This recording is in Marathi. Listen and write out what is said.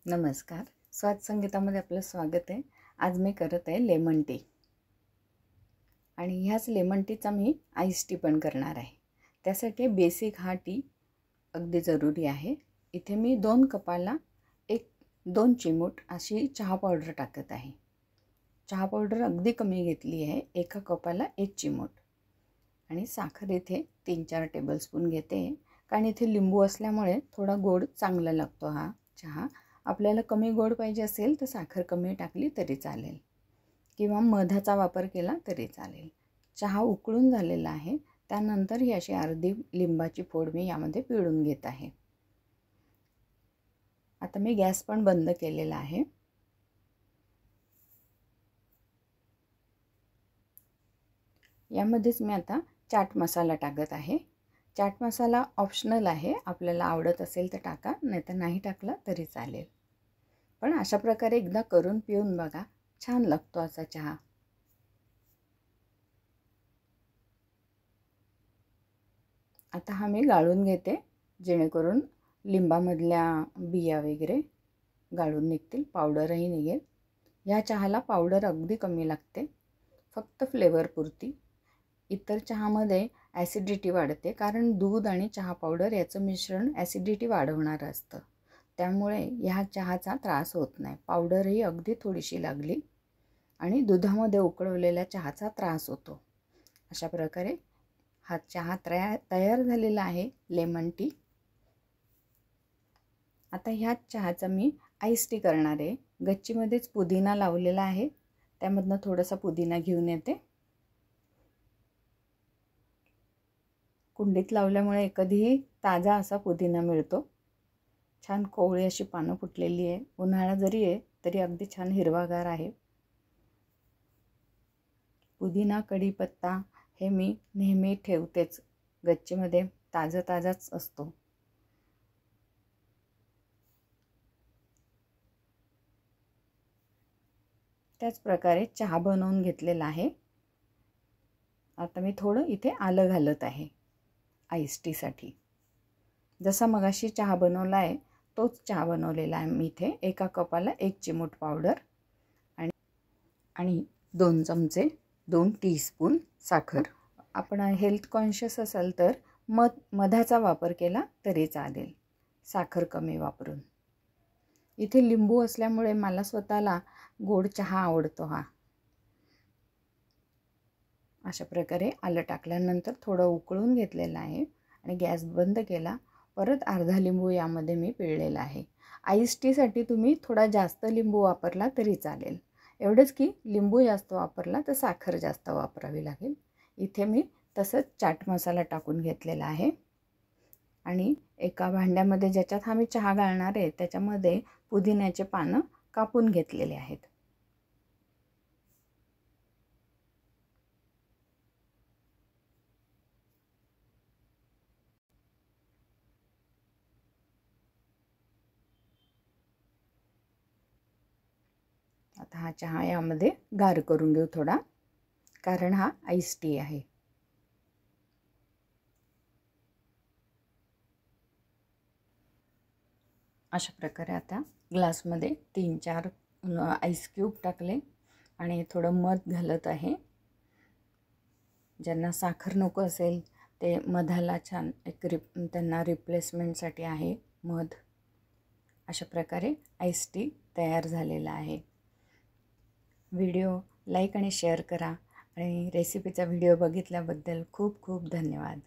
नमस्कार. स्वाद संगीतामध्ये आपलं स्वागत आहे. आज मी करत आहे लेमन टी आणि ह्याच लेमन टीचा मी आईस टी पण करणार आहे. त्यासाठी बेसिक हा टी अगदी जरुरी आहे. इथे मी 2 कपाला 1-2 चिमूट अशी चहा पावडर टाकत आहे. चहा पावडर अगदी कमी घेतली आहे. 1 कपाला 1 चिमूट आणि साखर इथे 3-4 टेबलस्पून घेते. कारण इथे लिंबू असल्यामुळे थोडा गोड चांगला लागतो हा चहा. आपल्याला कमी गोड पाहिजे असेल तर साखर कमी टाकली तरी चालेल किंवा मधाचा वापर केला तरी चालेल. चहा उकळून झालेला आहे. त्यानंतर ही अशी अर्धी लिंबाची फोड मी यामध्ये पिळून घेत आहे. आता मी गॅस पण बंद केलेला आहे. यामध्येच मी आता चाट मसाला टाकत आहे. चाट मसाला ऑप्शनल आहे. आपल्याला आवडत असेल तर टाका, नाहीतर नाही टाकला तरी चालेल. पण अशा प्रकारे एकदा करून पिऊन बघा, छान लागतो असा चहा. आता हा मी गाळून घेते, जेणेकरून लिंबामधल्या बिया वगैरे गाळून निघतील, पावडरही निघेल. ह्या चहाला पावडर अगदी कमी लागते, फक्त फ्लेवरपुरती. इतर चहामध्ये ॲसिडिटी वाढते, कारण दूध आणि चहा पावडर याचं मिश्रण ॲसिडिटी वाढवणारं असतं. त्यामुळे ह्या चहाचा त्रास होत नाही. पावडरही अगदी थोडीशी लागली आणि दुधामध्ये उकळवलेल्या चहाचा त्रास होतो. अशा प्रकारे हा चहा तयार झालेला आहे, लेमन टी. आता ह्याच चहाचा मी आईस टी करणार आहे. गच्चीमध्येच पुदिना लावलेला आहे, त्यामधनं थोडासा पुदिना घेऊन येते. कुंडीत लावल्यामुळे कधीही ताजा असा पुदिना मिळतो. छान कोवळी अशी पानं फुटलेली आहे. उन्हाळा जरी आहे तरी अगदी छान हिरवागार आहे. पुदिना, कढीपत्ता हे मी नेहमी ठेवतेच गच्चीमध्ये, ताजाच असतो. त्याच प्रकारे चहा बनवून घेतलेला आहे. आता मी थोडं इथे आलं घालत आहे आईस टीसाठी. जसा मगाशी चहा बनवला आहे तोच चहा बनवलेला आहे मी इथे. 1 कपाला 1 चिमूट पावडर आणि 2 चमचे 2 टीस्पून साखर. आपण हेल्थ कॉन्शियस असाल तर मधाचा वापर केला तरी चालेल, साखर कमी वापरून. इथे लिंबू असल्यामुळे मला स्वतःला गोड चहा आवडतो हा. अशा प्रकारे आलं टाकल्यानंतर थोडं उकळून घेतलेलं आहे आणि गॅस बंद केला. परत अर्धा लिंबू यामध्ये मी पिळलेला आहे. आईस टीसाठी तुम्ही थोडा जास्त लिंबू वापरला तरी चालेल. एवढंच की लिंबू जास्त वापरला तर साखर जास्त वापरावी लागेल. इथे मी तसंच चाट मसाला टाकून घेतलेला आहे आणि एका भांड्यामध्ये, ज्याच्यात हा मी चहा घालणार आहे, त्याच्यामध्ये पुदिन्याचे पानं कापून घेतलेले आहेत. आता हा चहा यामध्ये गार करून घेऊ थोडा, कारण हा आईस टी आहे. अशा प्रकारे आता ग्लासमध्ये 3-4 आईस क्यूब टाकले आणि थोडं मध घालत आहे. ज्यांना साखर नको असेल ते मधाला छान त्यांना रिप्लेसमेंटसाठी आहे मध. अशा प्रकारे आईस टी तयार झालेला आहे. व्हिडिओ लाईक आणि शेअर करा आणि रेसिपीचा व्हिडिओ बघितल्याबद्दल खूप खूप धन्यवाद.